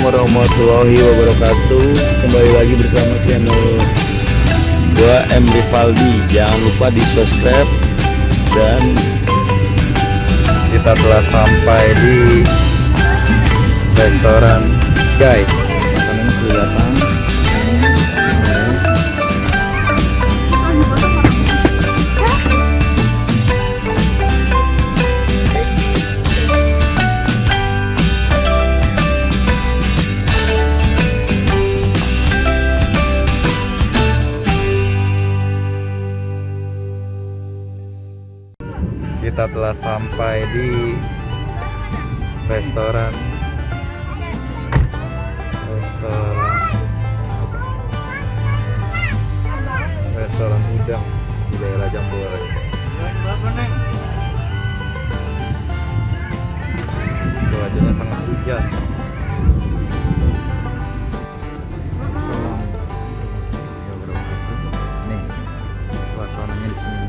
warahmatullahi wabarakatuh. Kembali lagi bersama channel gua M Rivaldi. Jangan lupa di subscribe. Dan kita telah sampai di restoran, guys. Makanan sudah datang. Kita telah sampai di restoran udang di daerah Jambore. Cuacanya sangat hujan. Nih, suasananya di sini.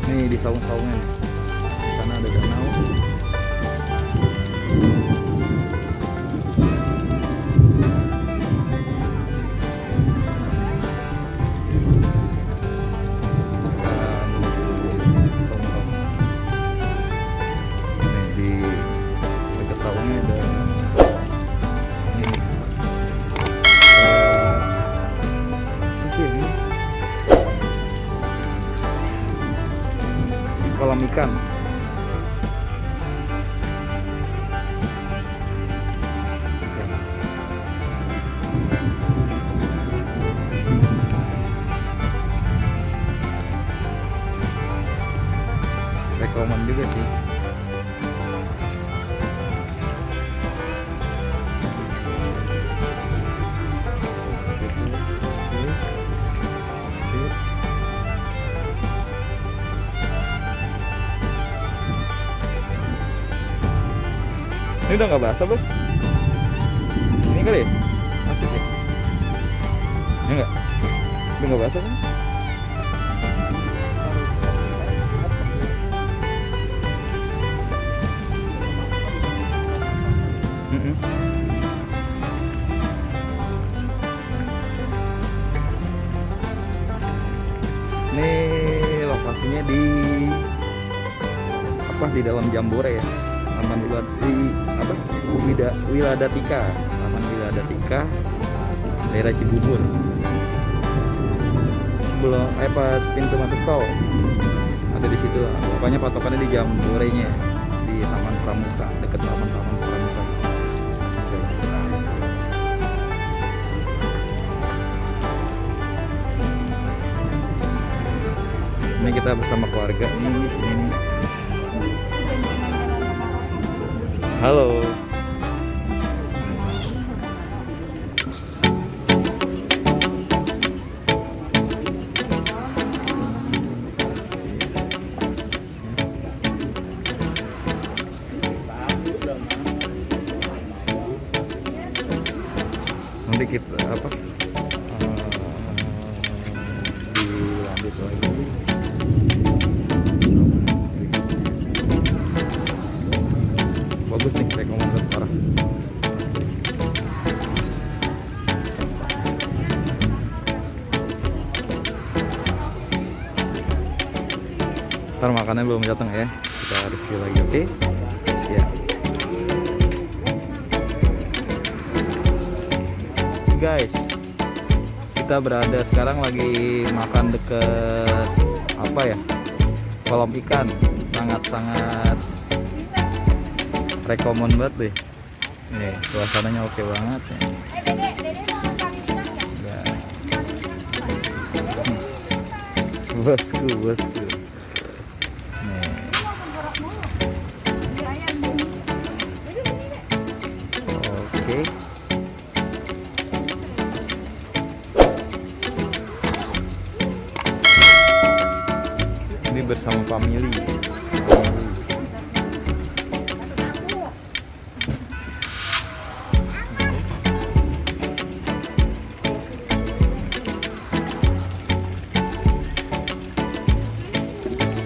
Nih di saung-saungan, di sana ada danau. Nih di dekat saungnya ada ini. Kolam ikan. Rekomen juga sih. Ini udah nggak basah, bos? Ini kali ya? Masih ya? Ini nggak? Udah nggak basah kan? Ini lokasinya di di dalam Jambore ya. Taman Wiladatika, Taman Wiladatika, daerah Cibubur. Belum pas pintu masuk tol ada di situ lah. Pokoknya patokannya di Jamborenya, di Taman Pramuka, dekat Taman Pramuka. Ini kita bersama keluarga nih. Halo. Nanti kita dilanjut lagi. Bagus nih, rekomendasi parah. Ntar makannya belum datang ya, kita review lagi, oke? Ya. Guys, kita berada sekarang lagi makan deket kolam ikan. Sangat rekomend banget deh. Nih, suasananya oke banget ya. Bosku. Nih. Oke. bersama family.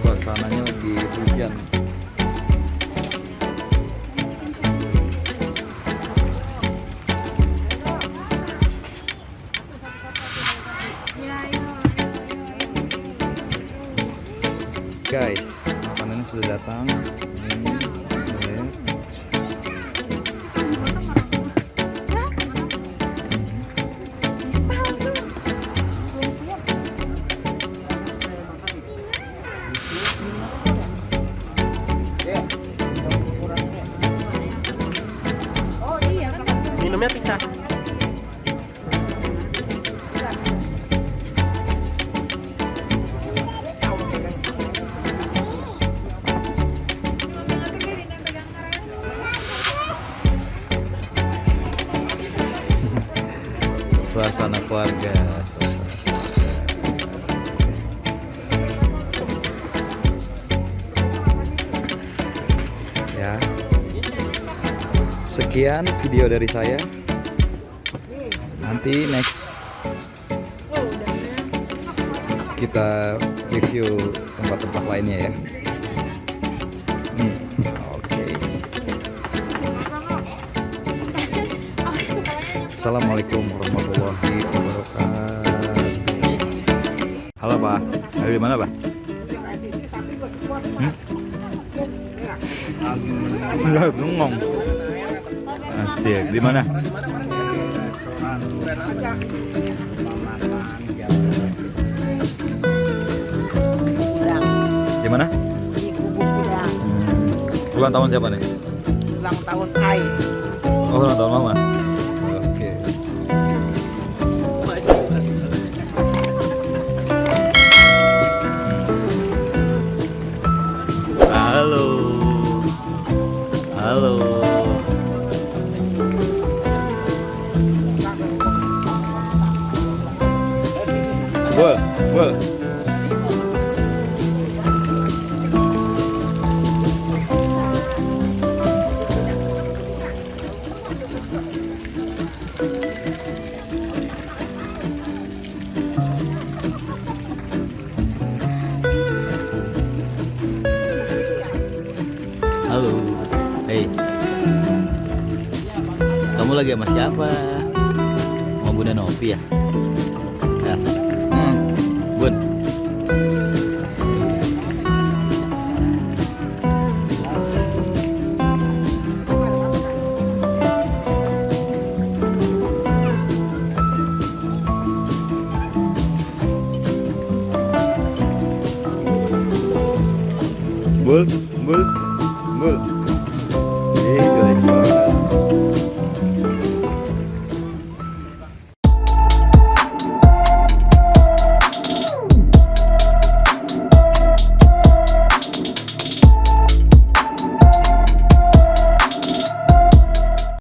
Suasananya lagi hujan. Guys, makanannya sudah datang. Ini, ya. Minumnya pisah. Suasana keluarga, ya. Sekian video dari saya. Nanti next kita review tempat-tempat lainnya ya. Oke. Assalamualaikum warahmatullahi wabarakatuh. Halo Pak, dari mana Pak? Enggak, bengong. Asik, di mana? Di mana? Di Gubuk Udang. Ulang tahun siapa nih? Ulang tahun Ai. Oh, ulang tahun Mama. Oke. Halo. Halo. Bol. Halo. Hey. Kamu lagi sama siapa? Mau Bunda Novi ya? Ya. Bun. Bul.